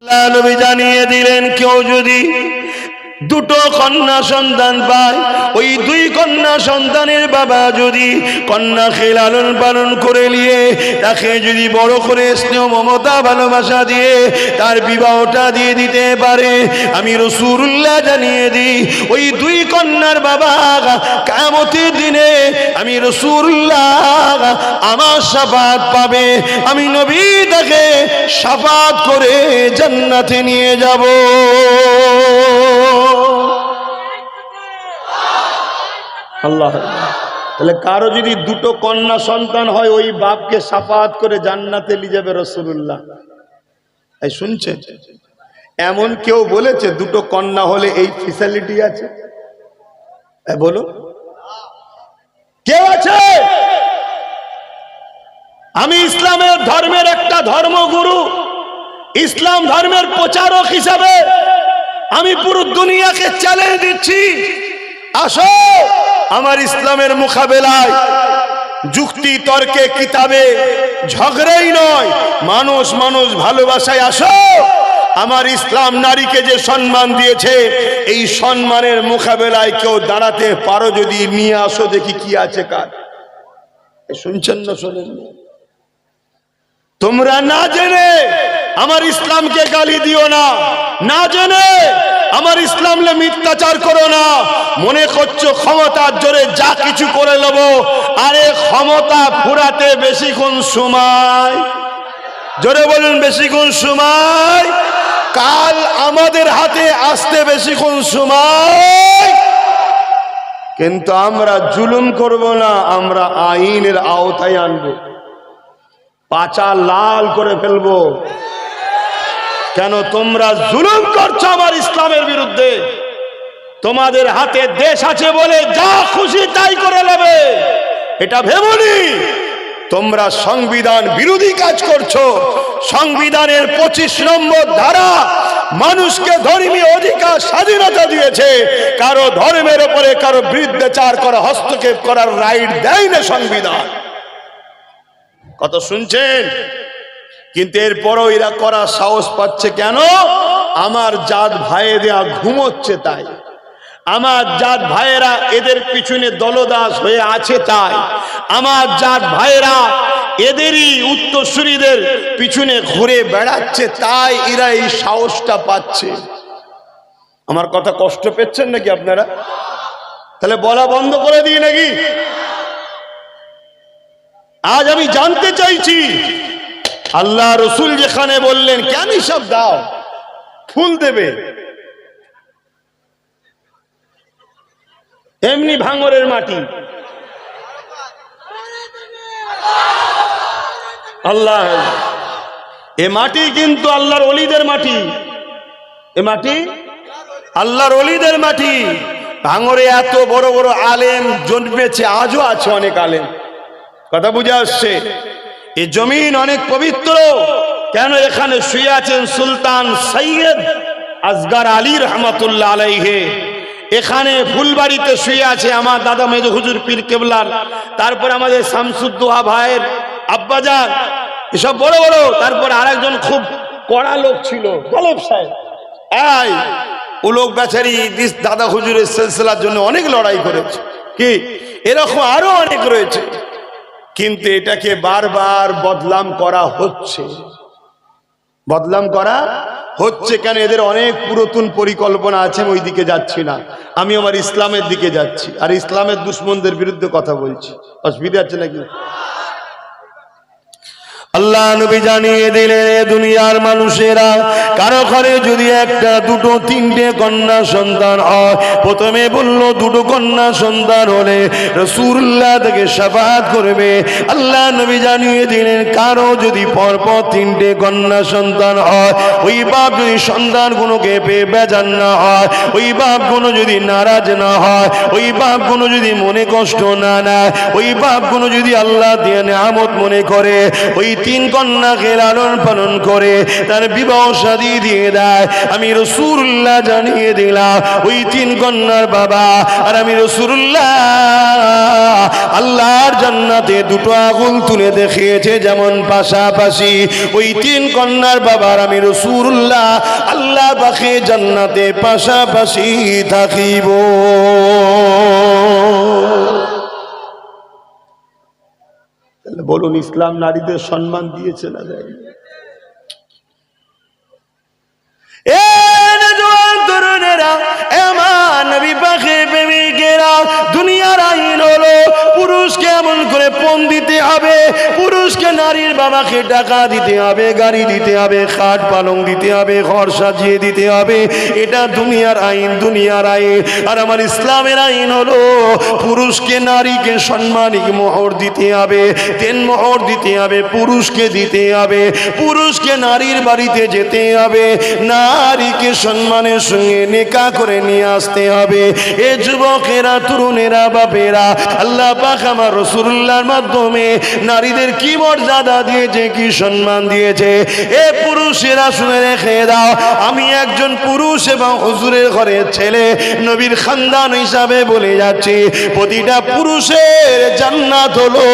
আল্লাহ নবী জানিয়ে দিলেন, কেউ যদি দুটো কন্যা সন্তান পায়, ওই দুই কন্যা সন্তানের বাবা যদি কন্যাকে লালন পালন করে নিয়ে তাকে যদি বড় করে স্নেহ মমতা ভালোবাসা দিয়ে তার বিবাহটা দিয়ে দিতে পারে, আমি রাসূলুল্লাহ জানিয়ে দিই ওই দুই কন্যার বাবা কিয়ামতের দিনে আমি রাসূলুল্লাহ আমার শাফাত পাবে। আমি নবী তাকে শাফাত করে জান্নাতে নিয়ে যাব। আল্লাহ, তাহলে কারো যদি দুটো কন্যা সন্তান হয় ওই বাপকে শাফাত করে জান্নাতে নিয়ে যাবে রাসূলুল্লাহ। এই শুনছেন, এমন কেউ বলেছে দুটো কন্যা হলে এই ফ্যাসিলিটি আছে? বলো, কেউ আছে? আমি ইসলামের ধর্মের একটা ধর্মগুরু, ইসলাম ধর্মের প্রচারক হিসাবে আমি পুরো দুনিয়াকে চ্যালেঞ্জ দিচ্ছি, আসো আমার ইসলামের মোকাবেলায় যুক্তি তর্কে কিতাবে ঝগড়াই নয়, মানুষ মানুষ ভালোবাসায় আসো। আমার ইসলাম নারীকে যে সম্মান দিয়েছে এই সম্মানের মোকাবেলায় কেউ দাঁড়াতে পারো যদি নিয়ে আসো, দেখি কি আছে কার। শুনছেন না শোনেন? তোমরা না জেনে আমার ইসলামকে গালি দিও না, না জেনে আমার ইসলামে মিথ্যাচার করো না। মনে করছো ক্ষমতার জোরে যা কিছু করে নেব, আরে ক্ষমতা ফুরাতে বেশিক্ষণ সময়, জোরে বলুন বেশিক্ষণ সময়, কাল আমাদের হাতে আসতে বেশিক্ষণ সময়। কিন্তু আমরা জুলুম করব না, আমরা আইনের আওতায় আনবো, পাছা লাল করে ফেলবো। কেন তোমরা জুলুম করছো আমার ইসলামের বিরুদ্ধে? তোমাদের হাতে দেশ আছে বলে যা খুশি তাই করে নেবে, এটা ভেবনি। তোমরা সংবিধান বিরোধী কাজ করছো। সংবিধানের 25 নম্বর ধারা মানুষকে ধর্মীয় অধিকার স্বাধীনতা দিয়েছে, কারো ধর্মের উপরে কারো বিরুদ্ধাচার করা, হস্তক্ষেপ করার রাইট দেয় না সংবিধান। কত শুনছেন? কিন্তু এরপরও এরা করার সাহস পাচ্ছে কেন? আমার জাত ভাইয়েরা ঘুমোচ্ছে তাই, আমার জাত ভাইয়েরা এদের পিছনে দলদাস হয়ে আছে তাই, আমার জাত ভাইয়েরা এদেরই উত্তরসূরিদের পিছনে ঘুরে বেড়াচ্ছে তাই এরা এই সাহসটা পাচ্ছে। আমার কথা কষ্ট পেচ্ছেন নাকি আপনারা? তাহলে বলা বন্ধ করে দিই নাকি? আজ আমি জানতে চাইছি, আল্লাহ রসুল যেখানে বললেন কেন সব দাও, ফুল দেবে, এমনি ভাঙরের মাটি, আল্লাহ এ মাটি কিন্তু আল্লাহর ওলিদের মাটি, এ মাটি আল্লাহর ওলিদের মাটি। ভাঙরে এত বড় বড় আলেম জন্মেছে, আজও আছে অনেক আলেম। কথা বুঝে আসছে? এই জমিন অনেক পবিত্র। কেন? এখানে শুয়ে আছেন সুলতান সৈয়দ আসগর আলী রহমতুল্লাহ আলাইহি, এখানে ফুলবাড়িতে শুয়ে আছে আমার দাদা মেজো হুজুর পীর কেবলার, তারপর আমাদের শামসুদ্দোহা ভাইয়ের আব্বাজান, এসব বড় বড়। তারপর আরেকজন খুব কড়া লোক ছিল গলব সাহেব, এই ও লোক বেচারি দাদা হুজুরের সিলসিলার জন্য অনেক লড়াই করেছে। কি এরকম আরো অনেক রয়েছে, কিন্তু এটাকে বারবার বদনাম করা হচ্ছে, বদনাম করা হচ্ছে। কেন? এদের অনেক পুরাতন পরিকল্পনা আছে, ওই দিকে যাচ্ছি না, আমি আমার ইসলামের দিকে যাচ্ছি, আর ইসলামের দুশ্মনদের বিরুদ্ধে কথা বলছি। অসুবিধা আছে নাকি? আল্লাহ নবী জানিয়ে দিলেন, দুনিয়ার মানুষেরা কারো ঘরে যদি একটা দুটো তিনটে কন্যা সন্তান হয়, প্রথমে বলল দুটো কন্যা সন্তান হলে রাসূলুল্লাহ তাকে শাফাত করবে। আল্লাহ নবী জানিয়ে দিলেন, কারো যদি পরপর তিনটে কন্যা সন্তান হয়, ওই বাপ যদি সন্তানগুলোকে পেয়ে বেজান না হয়, ওই বাপগুলো যদি নারাজ না হয়, ওই বাপগুলো যদি মনে কষ্ট না নেয়, ওই বাপগুলো যদি আল্লাহ দিয়ে নেয়ামত মনে করে, ওই তিন কন্যাকে লালন পালন করে তার বিবাহ শাদী দিয়ে দেয়। আমি রাসূলুল্লাহ জানিয়ে দিলাম ওই তিন কন্যার বাবা আর আমি রাসূলুল্লাহ আল্লাহর জান্নাতে দুটো আগুন তুলে দেখিয়েছে যেমন পাশাপাশি, ওই তিন কন্যার বাবার আমি রাসূলুল্লাহ আল্লাহ পাকে জান্নাতে পাশাপাশি থাকিব। বলুন ইসলাম নারীদের সম্মান দিয়েছে না দেয়নি? দুনিয়ার আইন হলো পুরুষকে এমন করে পণ দিতে হবে, পুরুষকে নারীর বাবাকে টাকা দিতে হবে, গাড়ি দিতে হবে, খাট পালং দিতে হবে, ঘর সাজিয়ে দিতে হবে। এটা দুনিয়ার আইন, দুনিয়ার আইন। আর আমার ইসলামের আইন হলো পুরুষকে নারীকে সম্মানিক মোহর দিতে হবে, তেন মোহর দিতে হবে, পুরুষকে দিতে হবে, পুরুষকে নারীর বাড়িতে যেতে হবে, নারীকে সম্মানের সঙ্গে নেকা করে নিয়ে আসতে হবে। এ যুবকেরা, তরুণেরা, বাপেরা, আল্লাহ পাক আমার রাসূলুল্লাহর মাধ্যমে নারীদের কি মর্যাদা দিয়েছে, কি সম্মান দিয়েছে। এ পুরুষেরা শুনে রেখে দাও, আমি একজন পুরুষ এবং হুজুরের ঘরের ছেলে, নবীর খানদান হিসাবে বলে যাচ্ছি, প্রতিটা পুরুষের জান্নাত হলো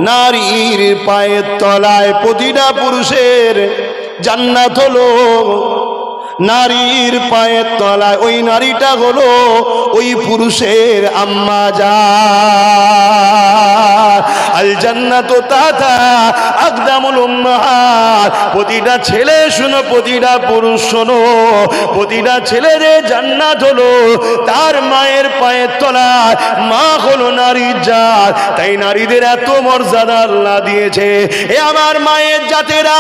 নারীর পায়ের তলায়। প্রতিটা পুরুষের জান্নাত হলো নারীর পায়ের তলায়। ওই নারীটা হলো ওই পুরুষের আম্মা জান। আল জান্নাতু তাতা আকদামুল উম্মাহাত। প্রতিটা ছেলে শোনো, প্রতিটা পুরুষ শোনো, প্রতিটা ছেলেদের জান্নাত হলো তার মায়ের পায়ের তলায়। মা হলো নারীর জাত, তাই নারীদের এত মর্যাদা আল্লাহ দিয়েছে। এ আমার মায়ের জাতেরা,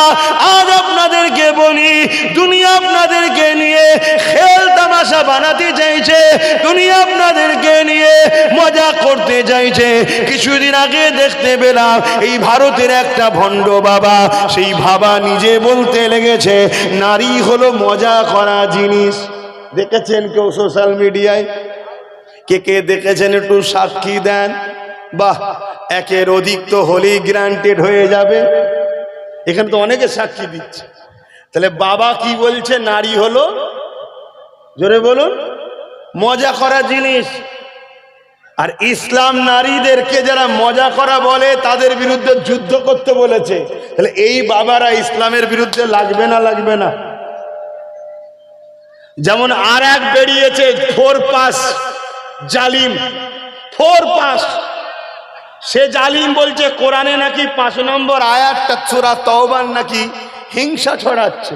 আজ আপনাদেরকে বলি, দুনিয়া আপনাদেরকে নিয়ে খেল তামাশা বানাতে চাইছে, দুনিয়া আপনাদেরকে নিয়ে মজা করতে চাইছে। কিছুদিন আগে দেখতে পেলাম এই ভারতের একটা ভণ্ড বাবা, সেই বাবা নিজে বলতে লেগেছে নারী হলো মজা করা জিনিস। দেখেছেন কেউ সোশ্যাল মিডিয়ায়? কে কে দেখেছেন একটু সাক্ষী দেন। বাহ, একের অধিক তো হলেই গ্রান্টেড হয়ে যাবে। এখানে তো অনেকে সাক্ষী দিচ্ছে। তাহলে বাবা কি বলছে? নারী হলো, জোরে বলুন, মজা করা জিনিস। আর ইসলাম নারীদেরকে যারা মজা করা বলে তাদের বিরুদ্ধে যুদ্ধ করতে বলেছে। তাহলে এই বাবারা ইসলামের বিরুদ্ধে লাগবে না? লাগবে না? যেমন আর এক বেরিয়েছে 4 পাস জালিম, 4 পাস। সে জালিম বলছে কোরআনে নাকি 5 নম্বর আয়াতটা সূরা তাওবার নাকি হিংসা ছড়াচ্ছে।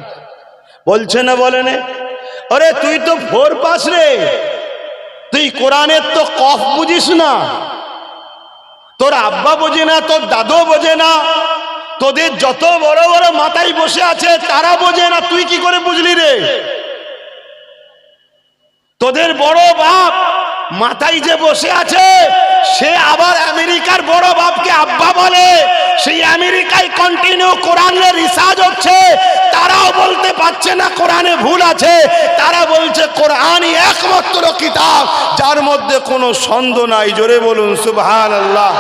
বলছে না? বলে না? আরে তুই তো 4 পাস রে, তুই কোরআনের তো কফ বুঝিস না, তোর আব্বা বোঝে না, তোর দাদু বোঝে না, তোদের যত বড় বড় মাথায় বসে আছে তারা বোঝে না, তুই কি করে বুঝলি রে? তোদের বড় বাপ মাথায় যে বসে আছে সে আবার আমেরিকার বড় বাপকে আব্বা বলে, সেই আমেরিকায় কন্টিনিউ কোরআনের রিসার্চ হচ্ছে, তারাও বলতে পারছে না কোরআনে ভুল আছে। তারা বলছে কোরআনই একমাত্র কিতাব যার মধ্যে কোনো সন্দেহ নাই। জোরে বলুন সুবহানাল্লাহ।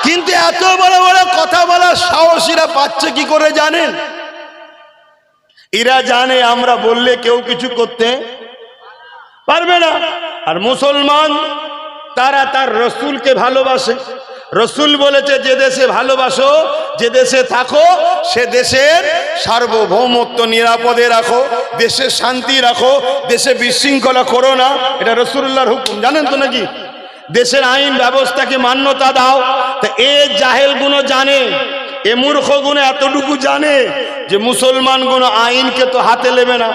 কিন্তু এত বড় বড় কথা বলার সাহসীরা পাচ্ছে কি করে জানেন? এরা জানে আমরা বললে কেউ কিছু করতে পারবে না। আর মুসলমান তারা তার রসুলকে ভালোবাসে। রসুল বলেছে যে দেশে ভালোবাসো, যে দেশে থাকো, সে দেশের সার্বভৌমত্ব নিরাপদে রাখো, দেশে শান্তি রাখো, দেশে বিশৃঙ্খলা করো না। এটা রসুল্লাহর হুকুম, জানেন তো নাকি? দেশের আইন ব্যবস্থাকে মান্যতা দাও। তা এ জাহেল গুলো জানে, এ মূর্খ গুলো এতটুকু জানে যে মুসলমান গুলো আইনকে তো হাতে নেবে না,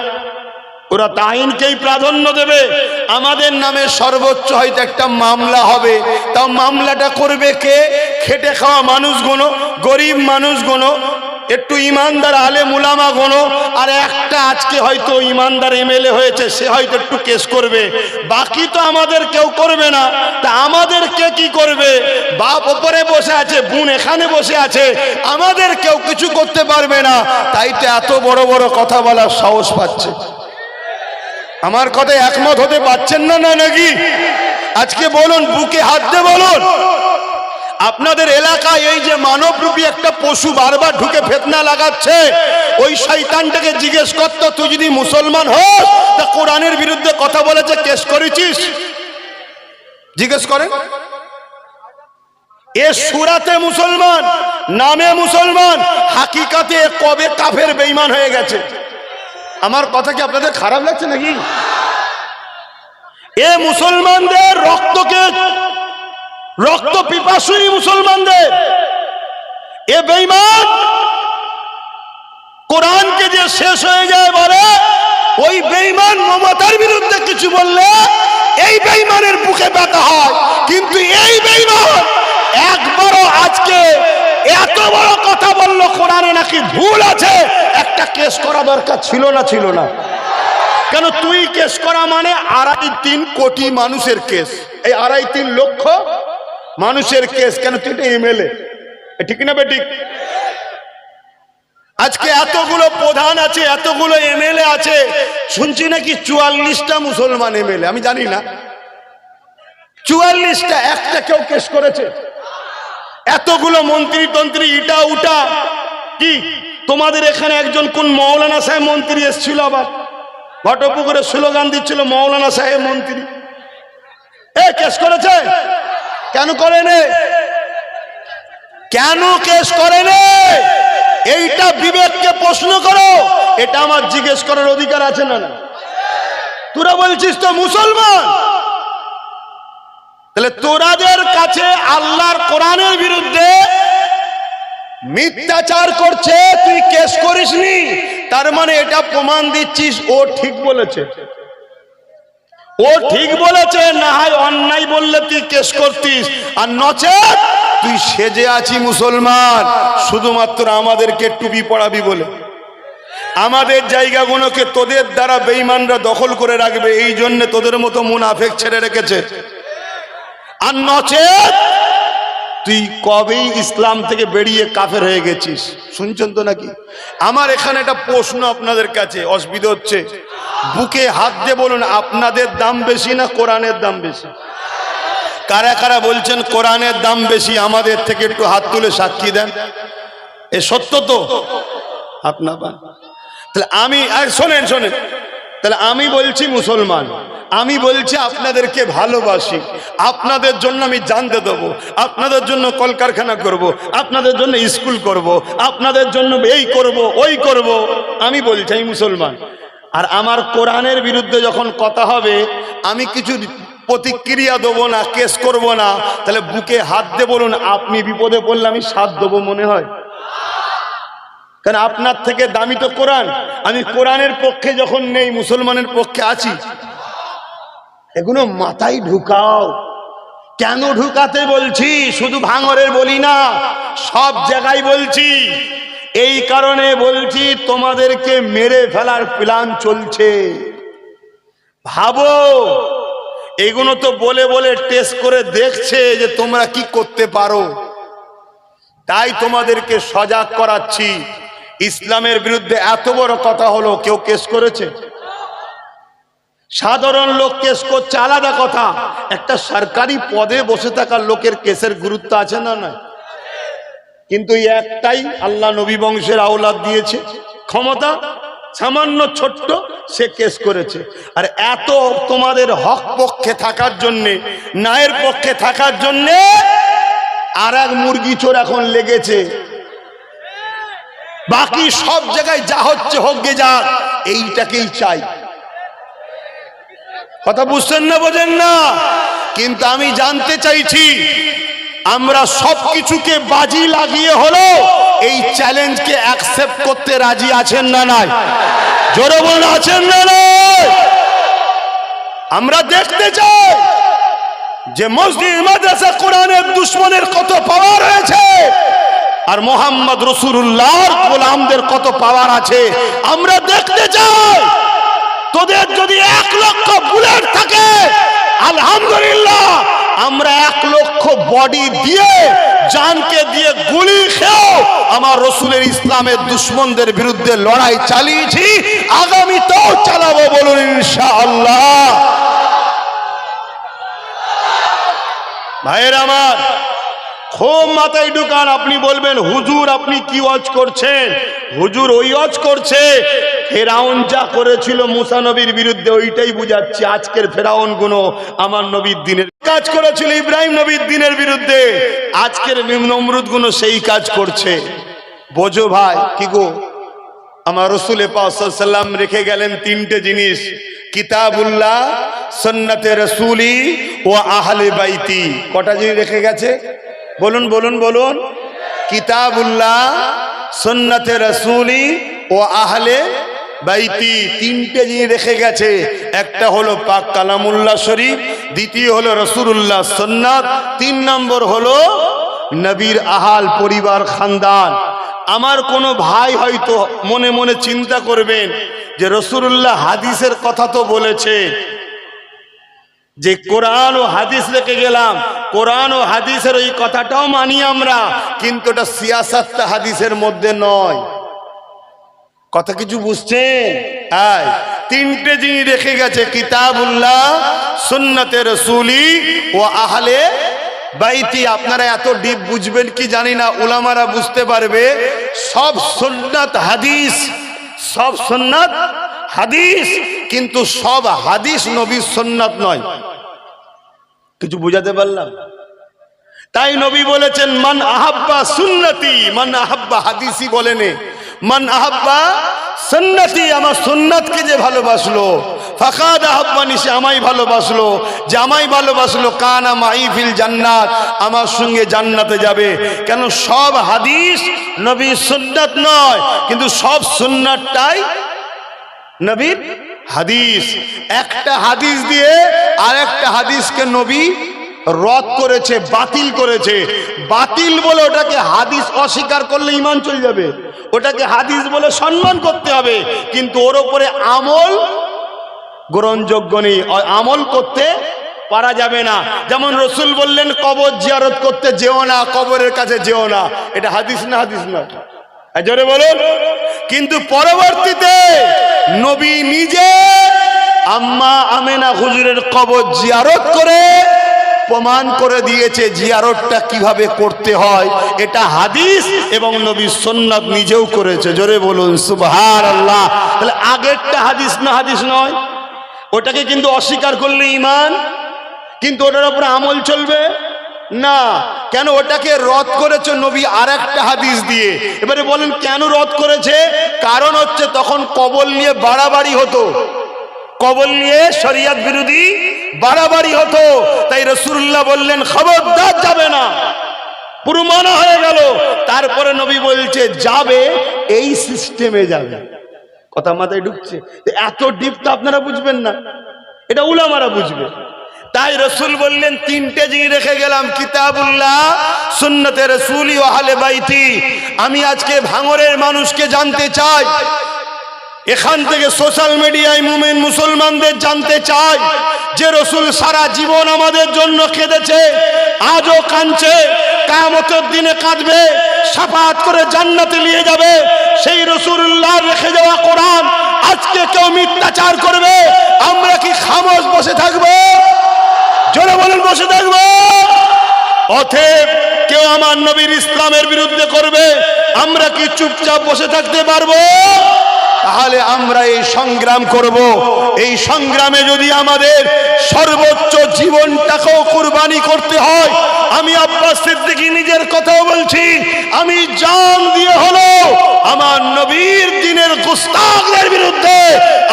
ওরা তা আইনকেই প্রাধান্য দেবে। আমাদের নামে সর্বোচ্চ হয়তো একটা মামলা হবে, তাও মামলাটা করবে কে? খেটে খাওয়া মানুষগুলো, গরিব মানুষগুলো, একটু ইমানদার আলেম উলামা গুলো। আর একটা আজকে হয়তো ইমানদার এমএলএ হয়েছে, সে হয়তো একটু কেস করবে, বাকি তো আমাদের কেউ করবে না। তা আমাদের কে কি করবে? বাপ ওপরে বসে আছে, বোন এখানে বসে আছে, আমাদের কেউ কিছু করতে পারবে না। তাই তো এত বড় বড় কথা বলার সাহস পাচ্ছে। আমার কথায় একমত হতে পারছেন না নাকি? আজকে বলুন, বুকে হাত দিয়ে বলুন, আপনাদের এলাকায় এই যে মানবরূপী একটা পশু বারবার ঢুকে ফিতনা লাগাচ্ছে, ওই শয়তানটাকে জিজ্ঞেস করতো, তুই যদি মুসলমান হস তা কোরআনের বিরুদ্ধে কথা বলেছে কেস করেছিস? জিজ্ঞেস করেন। এ সুরাতে মুসলমান, নামে মুসলমান, হাকিকাতে কবে কাফের বেঈমান হয়ে গেছে। আমার কথা কি আপনাদের খারাপ লাগছে নাকি? এ মুসলমানদের রক্ত পিপাসুই মুসলমানদের এ বেঈমান কোরআনকে যে শেষ হয়ে যায় বলে, ওই বেঈমান মমতার বিরুদ্ধে কিছু বললে এই বেঈমানের বুকে ব্যথা হয়। কিন্তু এই বেঈমান একবারও আজকে এত বড় কথা বললো কোরআনে নাকি ভুল আছে, একটা কেস করা দরকার ছিল না? ছিল না কেন? তুই কেস করা মানে 2.5-3 কোটি মানুষের কেস, এই 2.5-3 লক্ষ মানুষের কেস। কেন? তুই তো এমএলএ, ঠিক না বেঠিক? আজকে এতগুলো প্রধান আছে, এতগুলো এমএলএ আছে, শুনছি নাকি 44টা মুসলমান এমএলএ। আমি জানি না 44টা, একটা কেউ কেস করেছে? এতগুলো মন্ত্রী তন্ত্রী, ইটা উটা, কি তোমাদের এখানে একজন কোন মৌলানা সাহেব মন্ত্রী এসেছিল, আবার ঘটপুকুরে স্লোগান দিচ্ছিল মৌলানা সাহেব মন্ত্রী, এ কেস করেছে? কেন করেনি? কেন কেস করেনি? এইটা বিবেককে প্রশ্ন করো। এটা আমার জিজ্ঞেস করার অধিকার আছে না? না, তোরা বলছিস তো মুসলমান, তাহলে তোরাদের কাছে আল্লাহর কোরআনের বিরুদ্ধে মিথ্যাচার করছে, তুই কেস করিসনি, তার মানে এটা প্রমাণ দিচ্ছিস ও ঠিক বলেছে। ও ঠিক বলেছে, না হয় অন্যায় বললে তুই কেস করতিস, আর নচেত তুই সেজে আছি মুসলমান শুধুমাত্র আমাদেরকে টুপি পড়াবি বলে। আমাদের জায়গাগুলোকে তোদের দ্বারা বেঈমানরা দখল করে রাখবে, এই জন্য তোদের মতো মুনাফিক ছেড়ে রেখেছে। আর নচেত তুই কবেই ইসলাম থেকে বেরিয়ে কাফের হয়ে গেছিস। শুনছেন তো নাকি? আমার এখানে একটা প্রশ্ন আপনাদের কাছে, অসুবিধা হচ্ছে, বুকে হাত দিয়ে বলুন, আপনাদের দাম বেশি না কোরআনের দাম বেশি? কারা কারা বলছেন কোরআনের দাম বেশি আমাদের থেকে? একটু হাত তুলে সাক্ষী দেন। এ সত্য তো? আপনার তাহলে আমি শোনেন, তাহলে আমি বলছি মুসলমান, আমি বলছি আপনাদেরকে ভালোবাসি, আপনাদের জন্য আমি জানতে দেবো, আপনাদের জন্য কলকারখানা করব, আপনাদের জন্য স্কুল করব, আপনাদের জন্য এই করব ওই করব, আমি বলছি আমি মুসলমান। আর আমার কোরআনের বিরুদ্ধে যখন কথা হবে আমি কিছু প্রতিক্রিয়া দেবো না, কেস করব না। তাহলে বুকে হাত দিয়ে বলুন, আপনি বিপদে পড়লে আমি সাথ দেবো মনে হয়? কারণ আপনার থেকে দামি তো কোরআন। আমি কোরআনের পক্ষে যখন নেই, মুসলমানের পক্ষে আছি। এগুলো মাথায় ঢুকাও। কেন ঢুকাতে বলছি? শুধু ভাঙরের বলি না, সব জায়গায় বলছি। এই কারণে বলছি, তোমাদেরকে মেরে ফেলার প্ল্যান চলছে। ভাবো, এগুলো তো বলে বলে টেস্ট করে দেখছে যে তোমরা কি করতে পারো, তাই তোমাদেরকে সজাগ করাচ্ছি। ইসলামের বিরুদ্ধে এত বড় কথা হলো, কেউ কেস করেছে? সাধারণ লোক কেস করছে আলাদা কথা, একটা সরকারি পদে বসে থাকা লোকের কেসের গুরুত্ব আছে না? না, কিন্তু একটাই আল্লাহ নবী বংশের আওলাদ দিয়েছে ক্ষমতা, সামান্য ছোট্ট, সে কেস করেছে। আর এত তোমাদের হক পক্ষে থাকার জন্যে, ন্যায়ের পক্ষে থাকার জন্যে আর এক মুরগি চোর এখন লেগেছে। বাকি সব জায়গায় যা হচ্ছে হোক গে যাক, এইটাকেই চাই। কথা বুঝছেন না? বোঝেন না? কিন্তু আমি জানতে চাইছি, আমরা সবকিছুকে বাজি লাগিয়ে হলো এই চ্যালেঞ্জকে অ্যাকসেপ্ট করতে রাজি আছেন না? নাই? জোরে বলুন, আছেন না? নাই? আমরা দেখতে চাই যে মসজিদ মাদ্রাসা কোরআনের দুশমনের কত পাওয়ার রয়েছে, আর মোহাম্মদ রাসূলুল্লাহর গোলামদের কত পাওয়ার আছে আমরা দেখতে চাই। তোদের যদি 1 লক্ষ বুলেট থাকে, আলহামদুলিল্লাহ, আমরা 1 লক্ষ বডি দিয়ে, জানকে দিয়ে গুলি খেয়েও আমার রাসূলের ইসলামের দুশমনদের বিরুদ্ধে লড়াই চালিয়েছি, আগামীতেও চালাবো। বলুন ইনশাআল্লাহ। ভাইয়ের আমার, খুব মাথায় ঢুকান। আপনি বলবেন হুজুর আপনি কি ওয়াজ করছেন? হুজুর ওই ওয়াজ করছে ফেরাউন যা করেছিল মুসা নবীর বিরুদ্ধে, ওইটাই বুঝাচ্ছি। আজকের ফেরাউন গুলো আমার নবীর দিনের কাজ করেছিল ইব্রাহিম নবীর দিনের বিরুদ্ধে, আজকের নমরুদ গুলো সেই কাজ করছে। বোঝো ভাই। কি গো, আমার রসুল পাক সাল্লাল্লাহু আলাইহি ওয়াসাল্লাম রেখে গেলেন তিনটে জিনিস, কিতাবুল্লাহ, সুন্নতে রসুলি ও আহলে বাইতি। কটা জিনিস রেখে গেছে? বলুন বলুন বলুন। কিতাবুল্লাহ, সুন্নতে রসুলি ও আহলে বাইতি, তিনটে জিনিস রেখে গেছে। একটা হলো পাক কালামুল্লাহ শরীফ, দ্বিতীয় হলো রসুলুল্লাহ সুন্নাত, 3 নম্বর হলো নবীর আহাল পরিবার খানদান। আমার কোনো ভাই হয়তো মনে মনে চিন্তা করবেন যে রসুলুল্লাহ হাদিসের কথা তো বলেছে, যে কোরআন ও হাদিস রেখে গেলাম, কোরআন ও হাদিসের ওই কথাটাও মানি আমরা, কিন্তু এটা সিয়াসাতটা হাদিসের মধ্যে নয়। কথা কিছু বুঝছেন? হ্যাঁ, তিনটে জিনিস রেখে গেছে, কিতাবুল্লাহ, সুন্নতে রসুলি ও আহলে বাইতি। আপনারা এত ডিপ বুঝবেন কি জানি না, উলামারা বুঝতে পারবে। সব সুন্নাত হাদিস, সব সুন্নাত হাদিস, কিন্তু সব হাদিস নবীর সুন্নাত নয়। কিছু বুঝাতে পারলাম? তাই নবী বলেছেন মান আহাব্বা সুন্নতি, মান আহাব্বা হাদিসি বলেনে, মান আহাব্বা সুন্নতি, আমার সুন্নাতকে যে ভালোবাসলো, ফাকাদ আহাব্বানি, সে আমায় ভালোবাসলো, যে আমায় ভালোবাসলো, কানা মাই ফিল জান্নাত, আমার সঙ্গে জান্নাতে যাবে। কেন? সব হাদিস নবীর সুন্নাত নয়, কিন্তু সব সুন্নাতটাই নবীর হাদিস। একটা হাদিস দিয়ে আরেকটা হাদিসকে নবী রদ করেছে, বাতিল করেছে। বাতিল বলে ওটাকে হাদিস অস্বীকার করলে ঈমান চলে যাবে, ওটাকে হাদিস বলে সম্মান করতে হবে, কিন্তু ওর উপরে আমল গ্রহণযোগ্য নেই, আমল করতে পারা যাবে না। যেমন রসুল বললেন কবর জিয়ারত করতে যেও না, কবরের কাছে যেও না, এটা হাদিস না? হাদিস না, জোরে বলুন। কিন্তু পরবর্তীতে নবী নিজে আম্মা আমেনা হুজুরের কবর জিয়ারত করে প্রমাণ করে দিয়েছে জিয়ারতটা কিভাবে করতে হয়। এটা হাদিস এবং নবীর সুন্নাত নিজেও করেছে। জোরে বলুন সুবহানাল্লাহ। তাহলে আগেরটা হাদিস না? হাদিস নয়। ওটাকে কিন্তু অস্বীকার করলে ঈমান, কিন্তু ওটার উপরে আমল চলবে না। কেন? ওটাকে রদ করেছে নবী আরেকটা হাদিস দিয়ে। এবারে বলেন কেন রদ করেছে? কারণ হচ্ছে তখন কবর নিয়ে বাড়াবাড়ি হতো, কবর নিয়ে শরিয়ত বিরোধী বাড়াবাড়ি হতো। তাই রাসূলুল্লাহ বললেন খবরদার যাবে না, পুরো মানা হয়ে গেল। তারপরে নবী বলছে যাবে, এই সিস্টেমে যাবে। কথা মাথায় ঢুকছে? এত ডিপ তো আপনারা বুঝবেন না, এটা উলামারা বুঝবে। তাই রসুল বললেন তিনটে জিনিস রেখে গেলাম, কিতাবুল্লাহ, সুন্নতে রসুলি ও আহলে বাইতি। আমি আজকে ভাঙরের মানুষকে জানতে চাই, এখান থেকে সোশ্যাল মিডিয়ায় মুমিন মুসলমানদের জানতে চাই যে রসুল সারা জীবন আমাদের জন্য কেঁদেছে, আজও কাঁদছে, কিয়ামতের দিনে কাঁদবে, শাফাআত করে জান্নাতে নিয়ে যাবে। সেই রাসূলুল্লাহ রেখে যাওয়া কোরআন আজকে কেউ মিথ্যাচার করবে, আমরা কি খামোশ বসে থাকবো? জোরে বলেন বসে থাকবো? অতএব কেউ আমার নবীর ইসলামের বিরুদ্ধে করবে, আমরা কি চুপচাপ বসে থাকতে পারবো? তাহলে আমরা এই সংগ্রাম করব। এই সংগ্রামে যদি আমাদের সর্বোচ্চ জীবনটাকেও কুরবানি করতে হয়, আমি আব্বাস সিদ্দিকী নিজের কথাও বলছি, আমি জান দিয়ে হলো আমার নবীর দ্বীনের গুস্তাখদের বিরুদ্ধে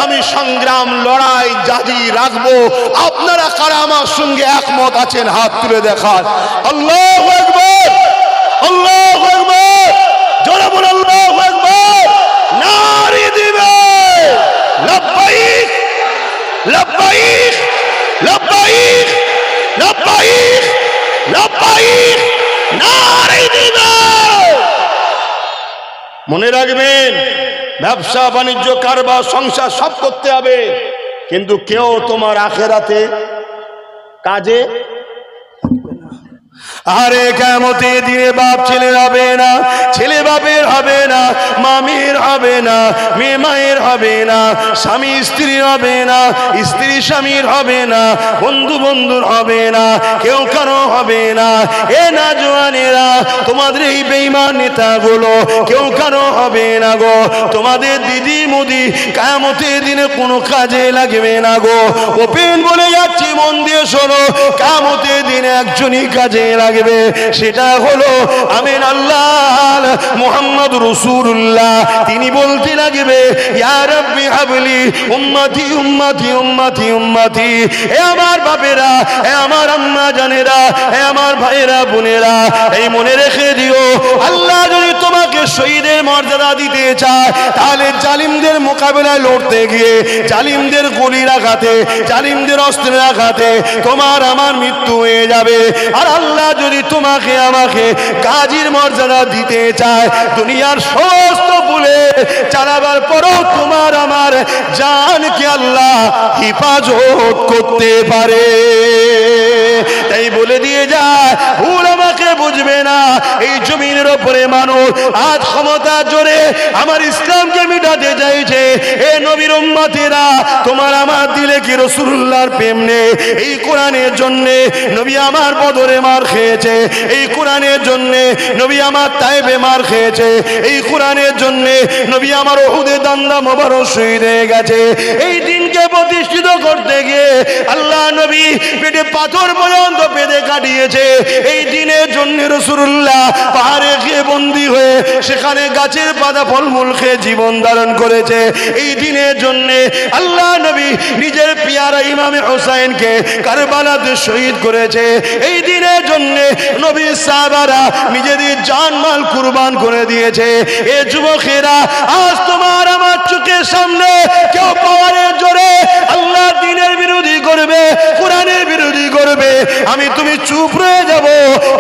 আমি সংগ্রাম লড়াই জারি রাখবো। আপনারা কারা আমার সঙ্গে একমত আছেন? হাত তুলে দেখান। আল্লাহু আকবার, আল্লাহু আকবার, জোরে বলুন আল্লাহু আকবার। নারে দিবে লব্বাইক লব্বাইক লব্বাইক লব্বাইক লব্বাইক, নারে দিবে। মনে রাখবেন, ব্যবসা বাণিজ্য কারবার সংসার সব করতে হবে, কিন্তু কেউ তোমার আখেরাতে কাজে আরে কিয়ামতের দিনে বাপ ছেলের হবে না, ছেলে বাপের হবে না, মামির হবে না, মেয়ে মায়ের হবে না, স্বামী স্ত্রীর হবে না, স্ত্রী স্বামীর হবে না, বন্ধু বন্ধুর হবে না, কেউ কারো হবে না। এ না জওয়ানেরা, তোমাদের এই বেঈমান নেতাগুলো কেউ কারো হবে না গো। তোমাদের দিদি মুদি কিয়ামতের দিনে কোনো কাজে লাগবে না গো। ওপেন বলে যাচ্ছি, মন দিয়ে শোনো, কিয়ামতের দিনে একজনই কাজে লাগবে, সেটা হলো আমিন আল্লাহ মুহাম্মদ রাসূলুল্লাহ। তিনি বলতে লাগবে, ইয়া রাব্বি হাবলি উম্মতি উম্মতি উম্মতি উম্মতি। এ আমার বাপেরা, এ আমার আম্মা জানেরা, এ আমার ভাইয়েরা বোনেরা, এই মনে রেখে দিও, আল্লাহ যদি তোমাকে শহীদের মর্যাদা দিতে চায়, তাহলে জালিমদের মোকাবেলায় লড়তে গিয়ে জালিমদের গুলির আঘাতে, জালিমদের অস্ত্রের আঘাতে তোমার আমার মৃত্যু হয়ে যাবে। আর আল্লাহ যদি তোমাকে আমাকে গাজীর মর্যাদা দিতে চায়, দুনিয়ার সমস্ত ভুলে চালাবার পরও তোমার আমার জানকে আল্লাহ হিফাজত করতে পারে। তাই বলে দিয়ে যায়, ভুল আমাকে বুঝবে না। এই জমিনের উপরে মানুষ আজ ক্ষমতা জোরে আমার ইসলামকে মিটাতে চাইছে। এ নবীর উম্মতেরা, তোমার আমার দিলে কি রাসূলুল্লাহর প্রেম নেই? এই কোরআনের জন্য নবী আমার বদরে মার খেয়েছে, এই কোরআনের জন্য নবী আমার তায়েবে মার খেয়েছে, এই কোরআনের জন্য নবী আমার উহুদে দান্দা মোবারক শহীদ হয়ে গেছে। এই দিনকে প্রতিষ্ঠিত করতে গিয়ে আল্লাহ নবী পেটে পাথর পর্যন্ত পেতে কাটিয়েছে। এই দিনের জন্য রাসূলুল্লাহ পাহাড়ে গিয়ে বন্দী হয়ে সেখানে গাছের পাতা ফলমূল খেয়ে জীবন ধারণ করেছে। এই দিনের জন্য আল্লাহ নবী নিজের পিয়ারা ইমামে হোসেনকে কারবালাতে শহীদ করেছে। এই দিনের জন্য নবী সাহাবারা নিজেদের জানমাল কুরবান করে দিয়েছে। এ যুবকেরা, আজ তোমার আমার চোখের সামনে কেউ পাওয়ারের জোরে আল্লাহ দিনের বিরোধী করবে, কোরআনের বিরোধী করবে, আমি তুমি চুপ রয়ে যাব,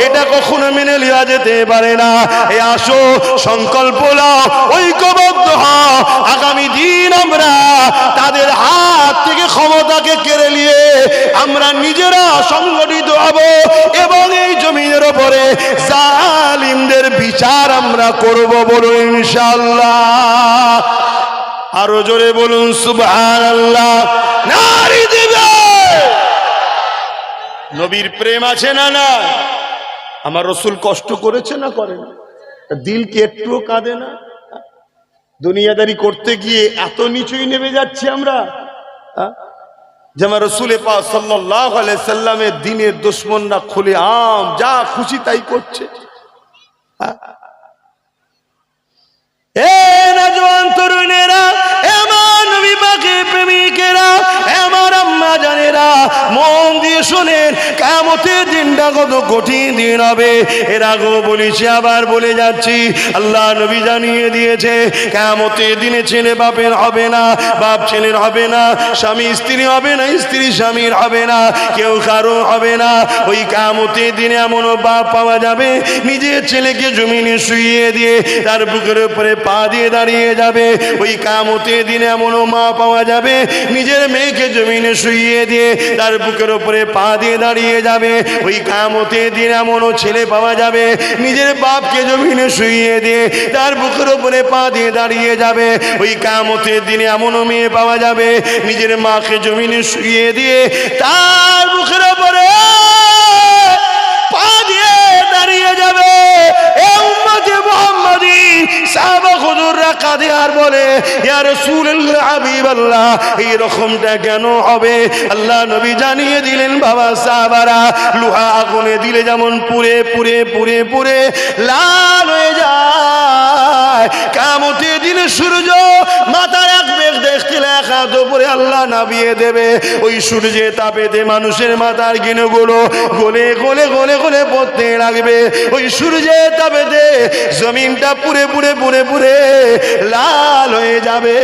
এটা কখনো মেনে নেওয়া যেতে পারে না। এ আসো, সংকল্প নাও, ঐক্যবদ্ধ হও, আগামী দিন আমরা তাদের হাত থেকে ক্ষমতাকে কেড়ে নিয়ে আমরা নিজেরা সংগঠিত হব এবং এই জমিনের উপরে জালিমদের বিচার আমরা করব। বলুন ইনশাআল্লাহ। আরো জোরে বলুন সুবহানাল্লাহ। নারী দিবে। নবীর প্রেম আছে না না? আমার রাসূল কষ্ট করেছে না করেন? দিল কি একটুও কাঁদে না? দুনিয়াদারি করতে গিয়ে এত নিচুই নেমে যাচ্ছি আমরা, যেমন রাসূল পাক সাল্লাল্লাহু আলাইহি সাল্লামের দ্বীনের দুশমনরা খুলে আম যা খুশি তাই করছে। এ নওজোয়ান তরুণেরা, আমার নবী পাকের প্রেমিকেরা, আমার আম্মা জানেরা, মন দিয়ে শুনেন, কিয়ামতের দিনটা কত কঠিন দিন হবে। এর আগেও বলেছি, আবার বলে যাচ্ছি, আল্লাহ নবী জানিয়ে দিয়েছে, কিয়ামতের দিনে ছেলে বাপের হবে না, বাপ ছেলের হবে না, স্বামী স্ত্রী হবে না, স্ত্রী স্বামীর হবে না, কেউ কারো হবে না। ওই কিয়ামতের দিনে এমনও বাপ পাওয়া যাবে, নিজের ছেলেকে জমিনে শুইয়ে দিয়ে তার বুকের উপরে পা দিয়ে দাঁড়িয়ে যাবে। ওই কিয়ামতের দিনে এমনও মা পাওয়া যাবে, নিজের মেয়েকে জমিনে শুইয়ে দিয়ে তার বুকের উপরে পা দিয়ে দাঁড়িয়ে যাবে। ওই কিয়ামতের দিনে এমনও ছেলে পাওয়া যাবে, নিজের বাপকে জমিনে শুইয়ে দিয়ে তার বুকের উপরে পা দিয়ে দাঁড়িয়ে যাবে। ওই কিয়ামতের দিনে এমনও মেয়ে পাওয়া যাবে, নিজের মাকে জমিনে শুইয়ে দিয়ে তার বুকের উপরে পা দিয়ে দাঁড়িয়ে যাবে। এ উম্মতে মুহাম্মাদি সাহাবা হুজুররা কাঁদে আর বলে, ইয়া রাসূলুল্লাহ হাবিবাল্লাহ, এই রকমটা কেন হবে? আল্লাহ নবী জানিয়ে দিলেন, বাবা সাহাবারা, লোহা আগুনে দিলে যেমন পুড়ে পুড়ে পুড়ে পুড়ে লাল হয়ে যায়, কিয়ামতের দিনে সূর্য মাথায় এক বেগ দেখতে লেখা দুপুরে আল্লাহ নামিয়ে দেবে। ওই সূর্যের তাপেতে মানুষের মাথার গিনুগুলো গলে গলে গলে গলে পড়তে লাগবে। ওই সূর্যের তাপেতে জমিনটা পুড়ে পুড়ে পুড়ে পুড়ে লাল হয়ে যাবে।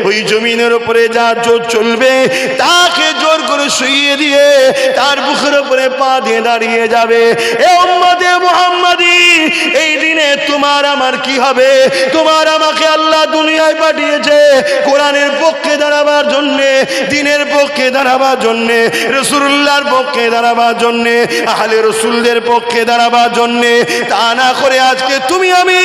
ওই জমিনের উপরে যা জোর চলবে তাকে জোর করে শুইয়ে দিয়ে তার বুকের উপরে পা দিয়ে দাঁড়িয়ে যাবে। এ উম্মতে মুহাম্মাদি, এই দিনে তোমার আমার কি হবে? তোমার আমাকে আল্লাহ দুনিয়ায় পাঠিয়েছে কোরআনের পক্ষে দাঁড়াবার জন্যে, দ্বীনের পক্ষে দাঁড়াবার জন্যে, রাসূলুল্লাহর পক্ষে দাঁড়াবার জন্যে, আহলে রাসূলদের পক্ষে দাঁড়াবার জন্যে। তা না করে আজকে তুমি আমি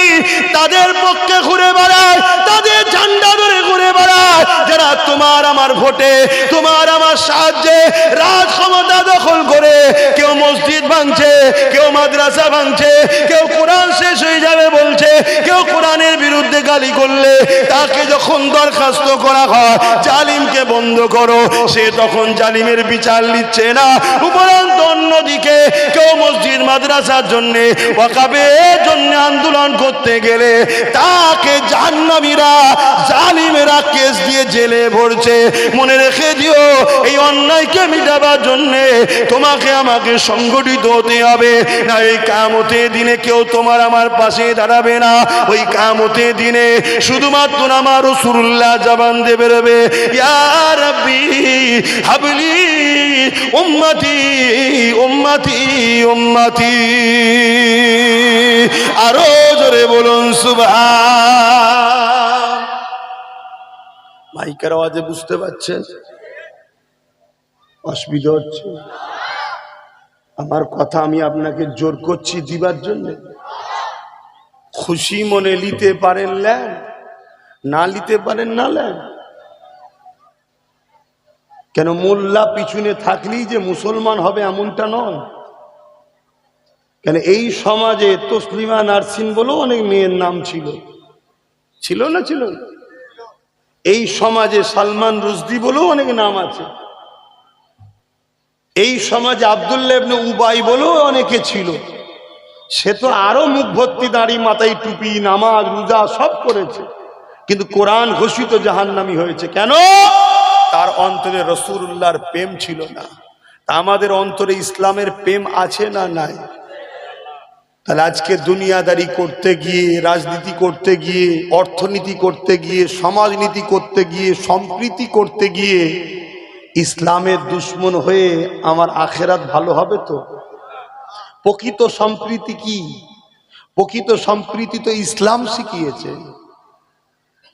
তাদের পক্ষে ঘুরে বেড়াই, তাদের ঝান্ডা ধরে ঘুরে বেড়াই যারা তোমার আমার ভোটে, তোমার আমার সাহায্যে রাজ ক্ষমতা দখল করে কেউ মসজিদ ভাঙছে, কেউ মাদ্রাসা ভাঙছে, কেউ কোরআন শেষ হয়ে যাবে বলছে, কেউ কোরআনের বিরুদ্ধে গালি করলে তাকে যখন দরখাস্ত করা হয় জালিমকে বন্ধ করো, সে তখন জালিমের বিচার নিচ্ছে না। উপরন্ত অন্যদিকে কেউ মসজিদ মাদ্রাসার জন্য, ওয়াকাফের জন্য আন্দোলন করতে গেলে তাকে জাহান্নামীরা জালিমেরা কেস দিয়ে জেলে ভরছে। মনে রেখে দিও, এই অন্যায়কে মিটাবার জন্য তোমাকে আমাকে সংগঠিত হতে হবে, না এই কিয়ামতের দিনে কেউ তোমার আমার পাশে দাঁড়াবে না। ওই কিয়ামতের দিনে শুধুমাত্র আমার রাসূলুল্লাহ জবান দিয়ে বেরোবে, ইয়া রাব্বি হাবলি উম্মতি উম্মতি উম্মতি। আরো জোরে বলুন সুবহান। মাইকের আওয়াজে বুঝতে পারছেন অসুবিধা হচ্ছে? আমার কথা আমি আপনাকে জোর করছি দিবার জন্য। খুশি মনে নিতে পারেন নেন, না নিতে পারেন না নেন। কেন মোল্লা পিছনে থাকলেই যে মুসলমান হবে এমনটা নয়। কেন এই সমাজে তসলিমা নার্সিন বলেও অনেক মেয়ের নাম ছিল, ছিল না ছিল? এই সমাজে সালমান রুশদি বলেও অনেক নাম আছে। এই সমাজে আব্দুল্লাহ ইবনে উবাই বলেও অনেকে ছিল। সে তো আরো মুখ ভর্তি দাড়ি, মাথায় টুপি, নামাজ রোজা সব করেছে, কিন্তু কোরআন ঘোষিত জাহান্নামী হয়েছে। কেন? তার অন্তরে রাসূলুল্লাহর প্রেম ছিল না। তা আমাদের অন্তরে ইসলামের প্রেম আছে না নাই? তাহলে আজকে দুনিয়াদারি করতে গিয়ে, রাজনীতি করতে গিয়ে, অর্থনীতি করতে গিয়ে, সমাজনীতি করতে গিয়ে, সম্প্রীতি করতে গিয়ে ইসলামের দুশ্মন হয়ে আমার আখেরাত ভালো হবে তো? প্রকৃত সম্প্রীতি কি? প্রকৃত সম্প্রীতি তো ইসলাম শিখিয়েছে।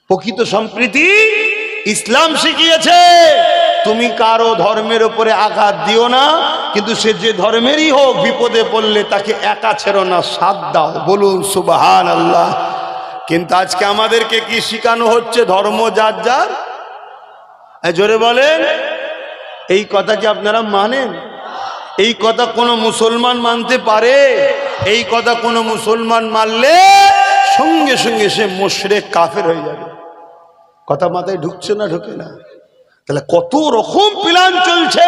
প্রকৃত সম্প্রীতি ইসলাম শিখিয়েছে। তুমি কারো ধর্মের উপরে আঘাত দিও না, কিন্তু সে যে ধর্মেরই হোক বিপদে পড়লে তাকে একা ছেড়ো না, সাথ দাও। বলুন সুবহানাল্লাহ। কিন্তু আজকে আমাদেরকে কি শিখানো হচ্ছে? ধর্ম যার যার। জোরে বলেন, এই কথা কি আপনারা মানেন? এই কথা কোনো মুসলমান মানতে পারে? এই কথা কোনো মুসলমান মানলে সঙ্গে সঙ্গে সে মুশরিক কাফের হয়ে যাবে। কথা মাথায় ঢুকছে না? ঢুকে না? তাহলে কত রকম প্ল্যান চলছে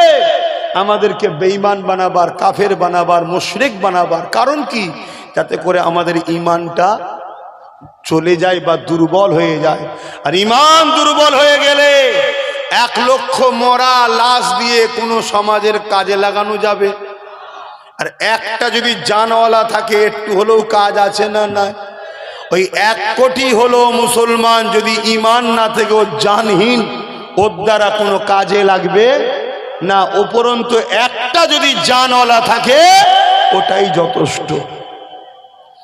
আমাদেরকে বেঈমান বানাবার, কাফের বানাবার, মুশরিক বানাবার। কারণ কি? যাতে করে আমাদের ঈমানটা চলে যায় বা দুর্বল হয়ে যায়। আর ঈমান দুর্বল হয়ে গেলে 1 লক্ষ মরা লাশ দিয়ে কোনো সমাজের কাজে লাগানো যাবে? আর একটা যদি জানওয়ালা থাকে একটু হলেও কাজ আছে না নাই? ওই 1 কোটি হলো মুসলমান যদি ঈমান না থেকে ও জানহীন, ওর দ্বারা কোনো কাজে লাগবে না। উপরন্তু একটা যদি জানওয়ালা থাকে ওটাই যথেষ্ট।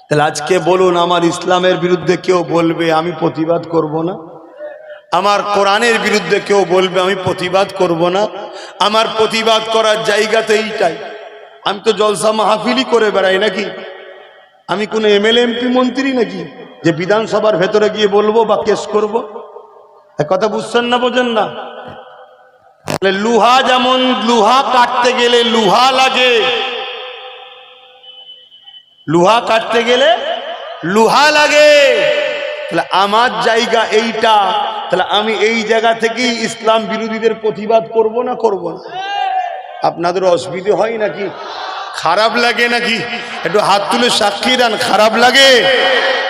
তাহলে আজকে বলুন, আমার ইসলামের বিরুদ্ধে কেউ বলবে আমি প্রতিবাদ করব না? আমার কোরআনের বিরুদ্ধে কেউ বলবে আমি প্রতিবাদ করব না? আমার প্রতিবাদ করার জায়গাতে এইটাই। আমি তো জলসা মাহফিলই করে বেড়াই নাকি? আমি কোনো এমএলএ এমপি মন্ত্রী নাকি যে বিধানসভার ভেতরে গিয়ে বলবো বা কেস করব? কথা বুঝছেন না? বোঝেন না? লোহা যেমন লোহা কাটতে গেলে লোহা লাগে, লোহা কাটতে গেলে লোহা লাগে। তাহলে আমার জায়গা এইটা, তাহলে আমি এই জায়গা থেকেই ইসলাম বিরোধীদের প্রতিবাদ করব না করব না? আপনাদের অসুবিধা হয় নাকি? খারাপ লাগে নাকি? একটু হাত তুলে সাক্ষী দেন। খারাপ লাগে?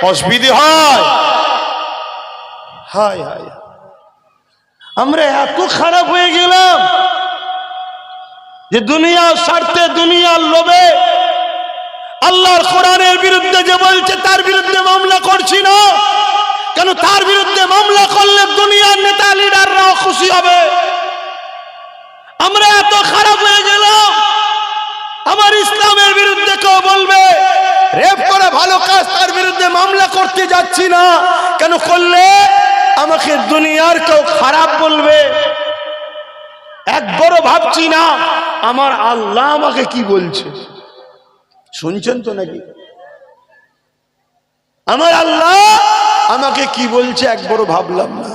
অসুবিধা হয়? হায় হায়, আমরা এত খারাপ হয়ে গেলাম যে দুনিয়ার স্বার্থে, দুনিয়ার লোভে আল্লাহর কোরআনের বিরুদ্ধে যে বলছে তার বিরুদ্ধে মামলা করছি না। কেন? তার বিরুদ্ধে মামলা করলে দুনিয়ার নেতা লিডাররাও খুশি হবে। আমরা এত খারাপ হয়ে গেলাম, আমার ইসলামের বিরুদ্ধে কেউ বলবে রেপ করে ভালো কাজ, তার বিরুদ্ধে মামলা করতে যাচ্ছি না, কেন করলে আমাকে দুনিয়ার কেউ খারাপ বলবে। একবারও ভাবছি না আমার আল্লাহ আমাকে কি বলছে। শুনছেন তো নাকি? আমার আল্লাহ আমাকে কি বলছে একবারও ভাবলাম না।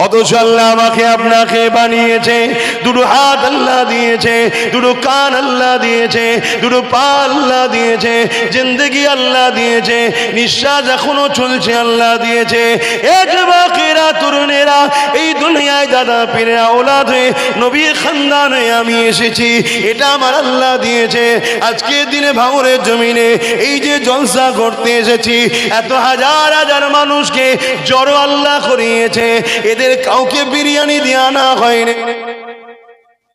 অথচ আল্লাহ আমাকে আপনাকে বানিয়েছে, দুটো হাত আল্লাহ দিয়েছে, দুটো কান আল্লাহ দিয়েছে, দুটো পা আল্লাহ দিয়েছে, জিন্দেগি আল্লাহ দিয়েছে, নিঃশ্বাস এখনো চলছে আল্লাহ দিয়েছে। এ যুবকেরা, তরুণেরা, এই দুনিয়ায় দাদা পীরের আওলাদ হয়ে নবীর খানদানে আমি এসেছি, এটা আমার আল্লাহ দিয়েছে। আজকে দিনে ভাঙরের জমিনে এই যে জলসা করতে এসেছি, এত হাজার হাজার মানুষকে জড়ো আল্লাহ করিয়েছে, এদের কাউকে বিরিয়ানি দিয়ে আনা হয়নি।